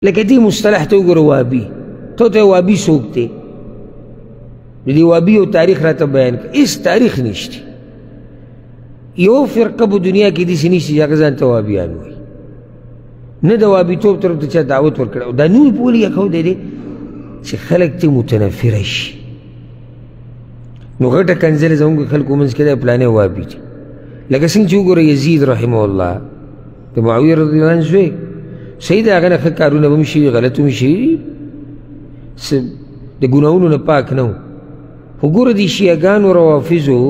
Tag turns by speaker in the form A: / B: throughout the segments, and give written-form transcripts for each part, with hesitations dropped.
A: لکه دې مصطلح ته وګوره وهابي، ته وهابي څوک دی؟ د دې وهابي تاریخ راته بیان کړه. هېڅ تاریخ نشته. یو فرقه په دنیا کې داسې نشته چې هغه ځان ته وهابیان وایي، نه د وهابیتوب طرف ته چا دعوت ورکړی او دا نوم یې په ولې ایښودی دی چې خلک ترې متنفره شي. نو غټه کنځلې زموږ خلکو منځ کې دی پلانې وهابي دی. لکه څنګه چې وګوره یزید رحمه الله د معاویه رضی الله عنه زوی، صحیح د هغه نه ښه کارونه به هم شوي، غلط هم شوي، د ګناهونو نه پاک نه و. خو ګوره د شیعهګانو روافظو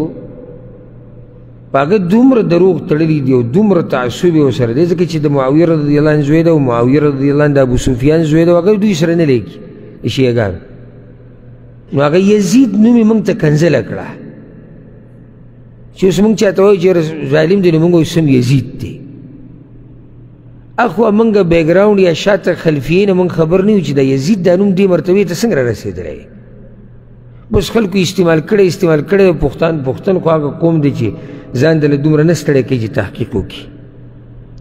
A: په هغه دومره دروغ تړلي دي او دومره تعصب یې ورسره دی، ځکه چې د معاویه رضی الله عنه زوی ده او معاویه رضی الله عنه د ابو سفیان زوی ده، هغه دوی سره نه لیکي د شیعهګانو. نو هغه یزید نوم یې موږ ته کنځله کړه چې اوس موږ چاته وایو چې ظالم دی، نو موږ اوس هم یزید دی. اخوا موږ بیکګراونډ یا شاته خلفیې نه موږ خبر نه یو چې د یزید دا نوم دې مرتبې ته څنګه رارسېدلی. بس خلکو استعمال کړی پښتون خو هغه قوم دی چې ځان دله دومره نه ستړی کوي چې تحقیق وکړي.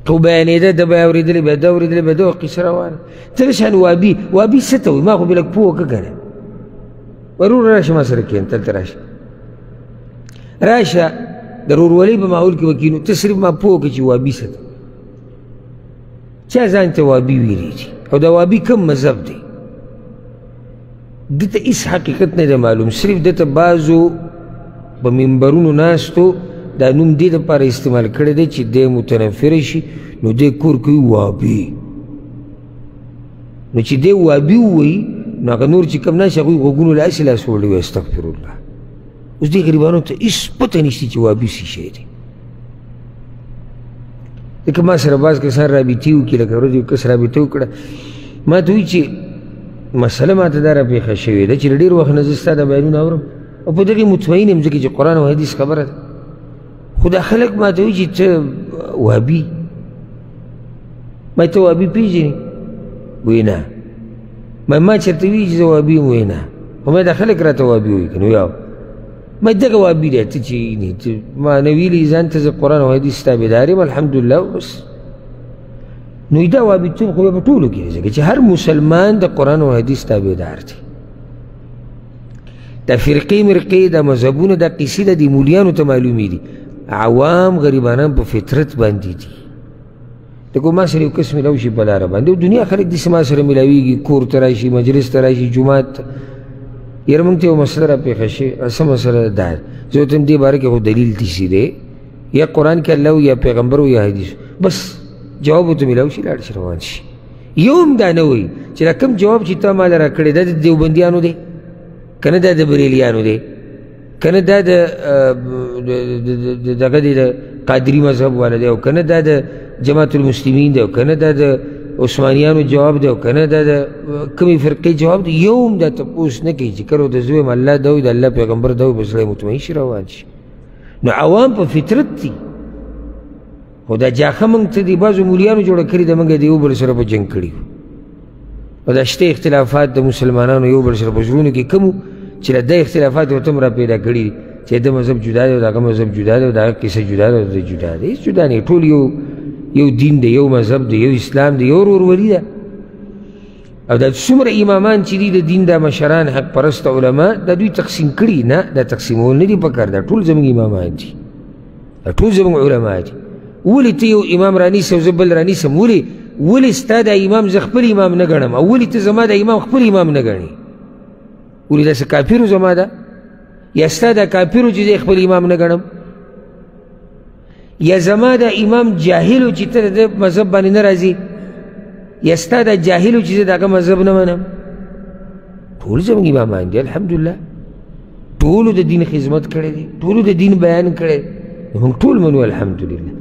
A: خو بیانېده، ده به یې اورېدلې، بیا ده اورېدلې، بیا ده قصه روانه. ته شان وهابي څه ته وایي؟ ما خو بې لږ پوه وکړه که نه. ورور راشه ما سره کښېنه، دلته راشه د ورورولۍ په ماحول کې به کښېنو. ته صرف ما پوه وکړه چې وهابي څه ته، چا ځان ته وهابي ویلي دي او د وهابي کوم مذهب دی؟ دته هېڅ حقیقت نه دی معلوم، صرف دته بعضو په منبرونو ناستو دا نوم دې دپاره استعمال کړی دی چې دی متنفره شي، نو دی کور کوي وهابي. نو چې دی وهابي ووایي نو هغه نور چې کوم ناست هغوی غوږونو له هسې لاس وړی وي. استغفرالله. اوس دې غریبانو ته هېڅ پته نشته چې وهابي څه شی دی. لکه ما سره بعض کسان رابطې وکړي، لکه ورځ یو کس رابطه وکړه، ما ته وایي چې مسله ما ته دا راپېښه شوې ده چې له ډېر وخت نه زه ستا دا بیانونه اورم او په دغې مطمئن یم ځکه چې قرآن او حدیث خبره ده. خو دا خلک ما ته وایي چې ته وهابي، ما ته وهابي پېژنې؟ وایي نه. ما چېرته وایي چې زه وهابي یم؟ وایي نه. خو ما دا خلک راته وهابي وایي که نه؟ وایي ما دغه وهابي دی. ته چې ما نه ویلي ځان ته زه قرآن او حدیث تابعدار یم الحمدلله بس. نو دا وهابیتوب خو بیا په ټولو کې دی، ځکه چې هر مسلمان د قرآن او حدیث تابعدار دی. دا فرقې مرقې، دا مذهبونه، دا قیسې د دې مولیانو ته معلومې دي. عوام غریبانان په فطرت باندې دي. لکه ما سره یو کس میلاو شي په لاره باندې، دنیا خلک داسې ما سره میلاویږي، کور ته راشي، مجلس ته راشي، جومات ته. یاره موږ ته یو مسله راپېښه شي، څه مسله ده؟ زه ورته یم دې باره کې خو دلیل داسې دی، یا قرآن کې الله یا پیغمبر یا حدیث، بس جواب ورته میلاو شي، لاړ شي، روان شي. یو هم دا نه وایي چې دا کوم جواب چې تا ماله راکړی دا د دیوبندیانو دی که نه دا د بریلیانو دی که نه دا دغه دی د قادري مذهب والا دی او که نه دا د جماعت المسلمین دی او که نه دا د عثمانیانو جواب دی او که نه دا د کومې فرقې جواب دی. یو هم دا تپوس نه کوي چې که ورته زه وایم الله دا وایي د الله پیغمبر دا وایي، به سړی مطمئن شي، روان شي. نو عوام په فطرت دي. خو دا جاخه موږ ته د بعضو مولیانو جوړه کړې ده، موږ د یو بل سره په جنګ کړي وو. او دا شته اختلافات د مسلمانانو یو بل سره په زړونو کې کم وو چې له دا اختلافات ورته هم را پیدا کړي دي چې د مذهب جدا دی او د هغه مذهب جدا دی او د هغه کیسه جدا ده او د جدا دی. هېڅ جدا نه، ټول یو دین دی، یو مذهب دی، یو اسلام دی، یو ورورولي ده. او دا څومره امامان چې دي د دین دا مشران حق پرست علما، دا دوی تقسیم کړي نه، دا تقسیمول نه دي پکار، دا ټول زموږ امامان دي، دا ټول زموږ علما دي. ولې ته یو امام رانیسې او زه بل رانیسم؟ ولې ستا دا امام زه خپل امام نه ګڼم او ولې ته زما دا امام خپل امام نه ګڼې؟ ولې داسې کافرو زما ده؟ یا ستا دا کافرو چې زه خپل امام نه ګڼم؟ یا زما دا امام جاهلو چې ته د مذهب باندې نه راځي؟ یا ستا دا جاهلو چې زه د هغه مذهب نه منم؟ ټول زموږ امامان دي الحمدلله. ټولو د دین خدمت کړی دی، ټولو د دین بیان کړی دی، موږ ټول منو الحمدلله.